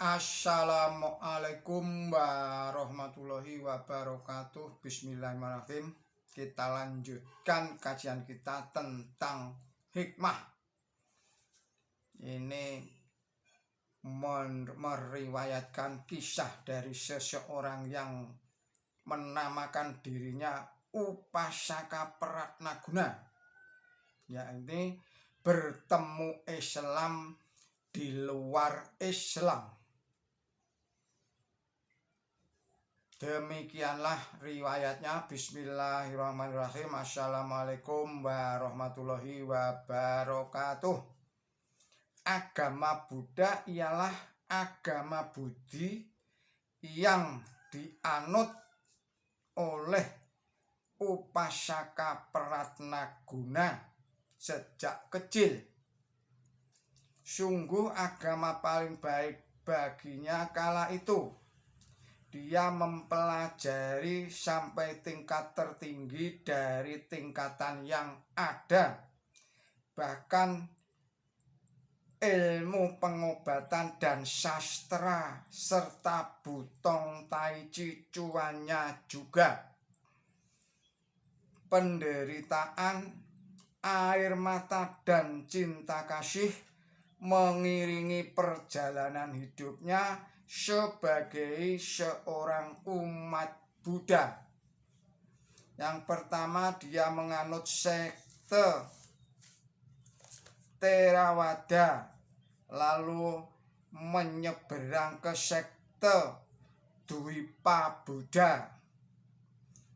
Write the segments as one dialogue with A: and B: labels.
A: Assalamualaikum warahmatullahi wabarakatuh. Bismillahirrahmanirrahim. Kita lanjutkan kajian kita tentang hikmah. Ini meriwayatkan kisah dari seseorang yang menamakan dirinya Upasaka Pratnaguna, yakni bertemu Islam di luar Islam. Demikianlah riwayatnya. Bismillahirrahmanirrahim. Assalamualaikum warahmatullahi wabarakatuh. Agama Buddha ialah agama Budi yang dianut oleh Upasaka Pratnaguna sejak kecil. Sungguh agama paling baik baginya kala itu. Dia mempelajari sampai tingkat tertinggi dari tingkatan yang ada. Bahkan ilmu pengobatan dan sastra serta butong tai chi cuannya juga. Penderitaan, air mata dan cinta kasih mengiringi perjalanan hidupnya sebagai seorang umat Buddha. Yang pertama, dia menganut sekte Theravada, lalu menyeberang ke sekte Dwipa Buddha.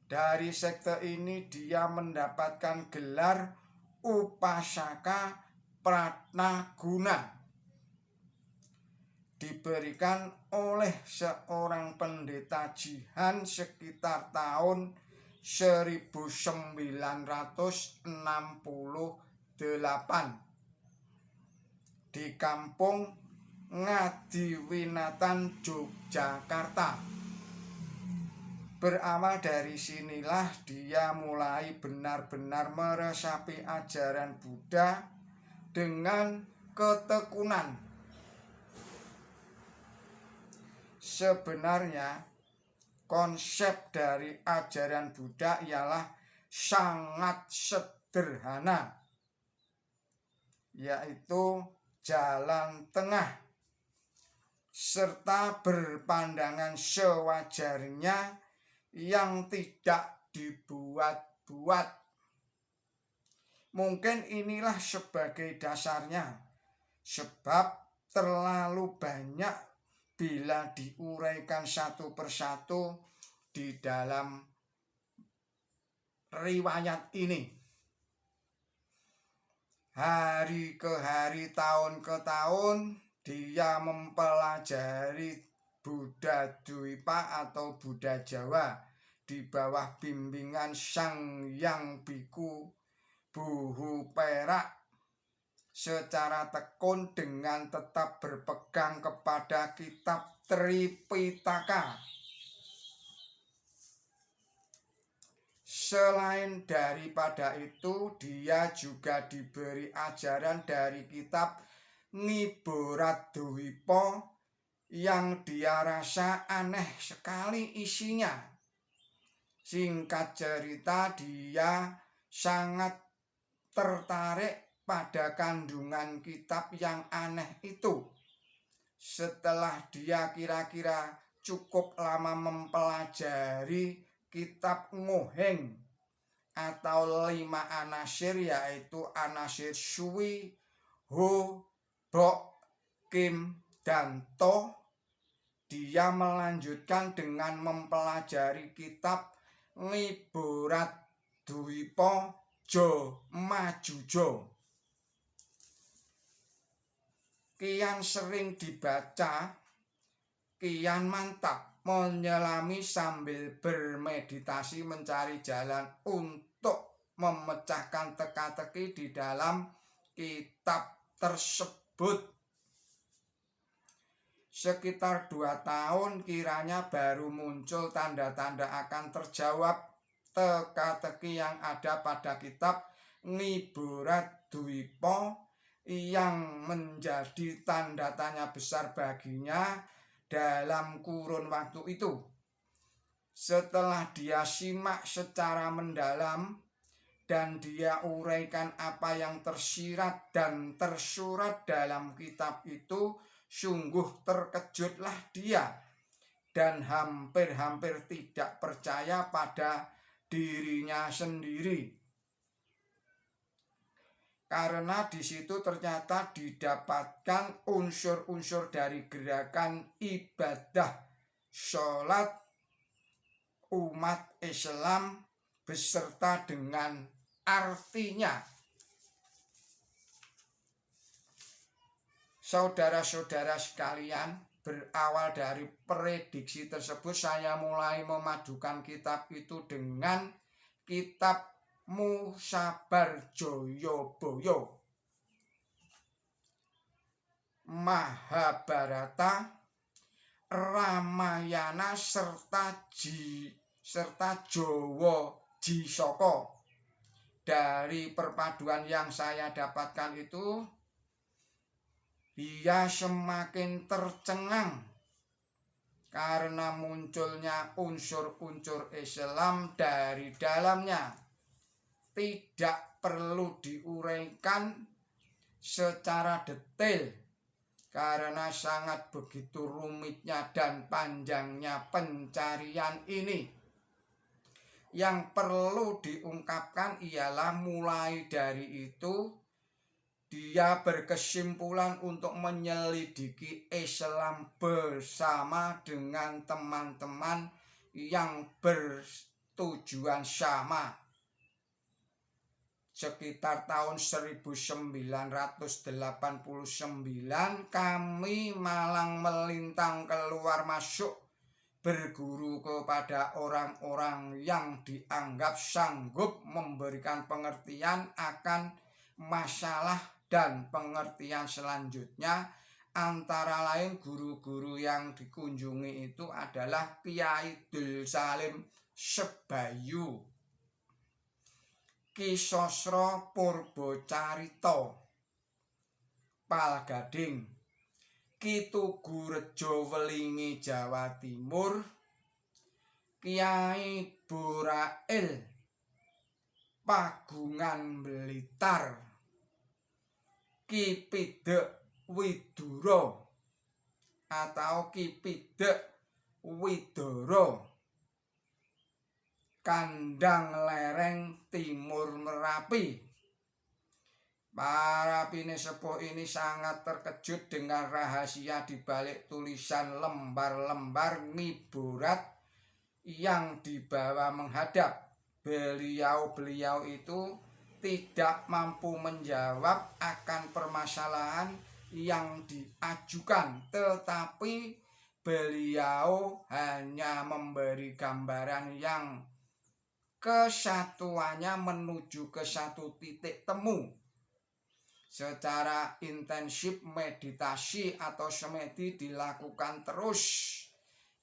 A: Dari sekte ini dia mendapatkan gelar Upasaka Pratnaguna, diberikan oleh seorang pendeta Jihan sekitar tahun 1968 di kampung Ngadiwinatan, Yogyakarta. Berawal dari sinilah dia mulai benar-benar meresapi ajaran Buddha dengan ketekunan. Sebenarnya konsep dari ajaran Buddha ialah sangat sederhana, yaitu jalan tengah serta berpandangan sewajarnya yang tidak dibuat-buat. Mungkin inilah sebagai dasarnya, sebab terlalu banyak bila diuraikan satu persatu di dalam riwayat ini. Hari ke hari, tahun ke tahun, dia mempelajari Buddha Dwipa atau Buddha Jawa di bawah bimbingan Sang Hyang Bhikkhu Buhu Perak secara tekun dengan tetap berpegang kepada kitab Tripitaka. Selain daripada itu, dia juga diberi ajaran dari kitab Nibbodadvipa yang dia rasa aneh sekali isinya. Singkat cerita, dia sangat tertarik pada kandungan kitab yang aneh itu. Setelah dia kira-kira cukup lama mempelajari kitab Ngoheng atau 5 anasir, yaitu anasir Sui, Ho, Bok, Kim, dan To, dia melanjutkan dengan mempelajari kitab Nibbodadvipa Jo Majujo. Kian sering dibaca, kian mantap menyelami sambil bermeditasi mencari jalan untuk memecahkan teka-teki di dalam kitab tersebut. Sekitar 2 tahun kiranya baru muncul tanda-tanda akan terjawab teka-teki yang ada pada kitab Nibbodadvipa yang menjadi tanda tanya besar baginya dalam kurun waktu itu. Setelah dia simak secara mendalam dan dia uraikan apa yang tersirat dan tersurat dalam kitab itu, sungguh terkejutlah dia dan hampir-hampir tidak percaya pada dirinya sendiri. Karena di situ ternyata didapatkan unsur-unsur dari gerakan ibadah sholat umat Islam beserta dengan artinya. Saudara-saudara sekalian, berawal dari prediksi tersebut saya mulai memadukan kitab itu dengan kitab Musabarjoyoboyo, Mahabharata, Ramayana serta Jawa Jisaka. Dari perpaduan yang saya dapatkan itu, dia semakin tercengang karena munculnya unsur-unsur Islam dari dalamnya. Tidak perlu diuraikan secara detail karena sangat begitu rumitnya dan panjangnya pencarian ini. Yang perlu diungkapkan ialah mulai dari itu dia berkesimpulan untuk menyelidiki Islam bersama dengan teman-teman yang bertujuan sama. Sekitar tahun 1989 kami malang melintang keluar masuk berguru kepada orang-orang yang dianggap sanggup memberikan pengertian akan masalah dan pengertian selanjutnya. Antara lain guru-guru yang dikunjungi itu adalah Kyai Dul Salim Sebayu, Ki Sosro Purbocarito Palgading, Ki Tugu Rejo Welingi Jawa Timur, Kyai Borail Pagungan Blitar, Ki Pidek Widuro atau Ki Pidek Widoro Kandang Lereng Timur Merapi. Para pinesepuh ini sangat terkejut dengan rahasia di balik tulisan lembar-lembar miborat yang dibawa menghadap. Beliau-beliau itu tidak mampu menjawab akan permasalahan yang diajukan, tetapi beliau hanya memberi gambaran yang kesatuannya menuju ke satu titik temu. Secara intensif meditasi atau semedi dilakukan terus.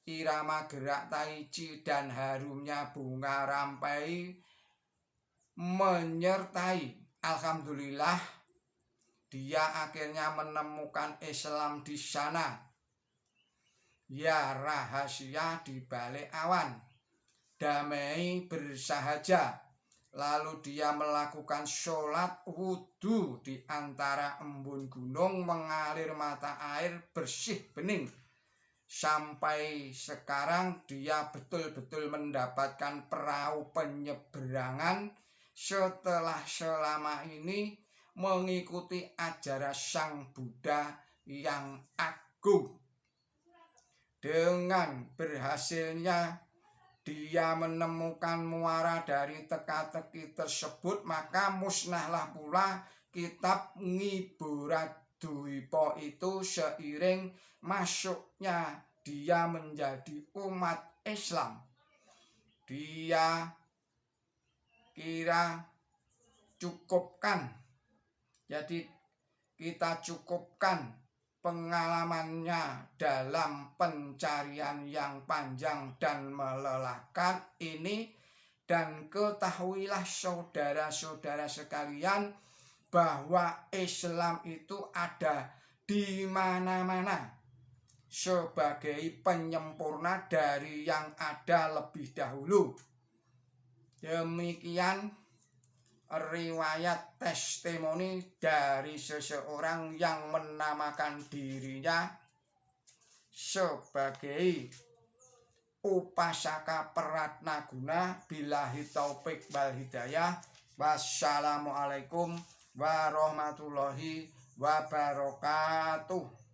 A: Irama gerak tai chi dan harumnya bunga rampai menyertai. Alhamdulillah, dia akhirnya menemukan Islam di sana. Ya, rahasia di balik awan. Damai bersahaja. Lalu dia melakukan sholat wudhu di antara embun gunung, mengalir mata air bersih bening. Sampai sekarang dia betul-betul mendapatkan perahu penyeberangan setelah selama ini mengikuti ajaran Sang Buddha yang agung. Dengan berhasilnya dia menemukan muara dari teka-teki tersebut, maka musnahlah pula kitab Ngiboraduwipa itu seiring masuknya dia menjadi umat Islam. Dia kira cukupkan. Jadi kita cukupkan pengalamannya dalam pencarian yang panjang dan melelahkan ini, dan ketahuilah saudara-saudara sekalian bahwa Islam itu ada di mana-mana. sebagai penyempurna dari yang ada lebih dahulu. Demikian riwayat testimoni dari seseorang yang menamakan dirinya sebagai Upasaka Pratnaguna. Billahi taufik wal hidayah. Wassalamualaikum warahmatullahi wabarakatuh.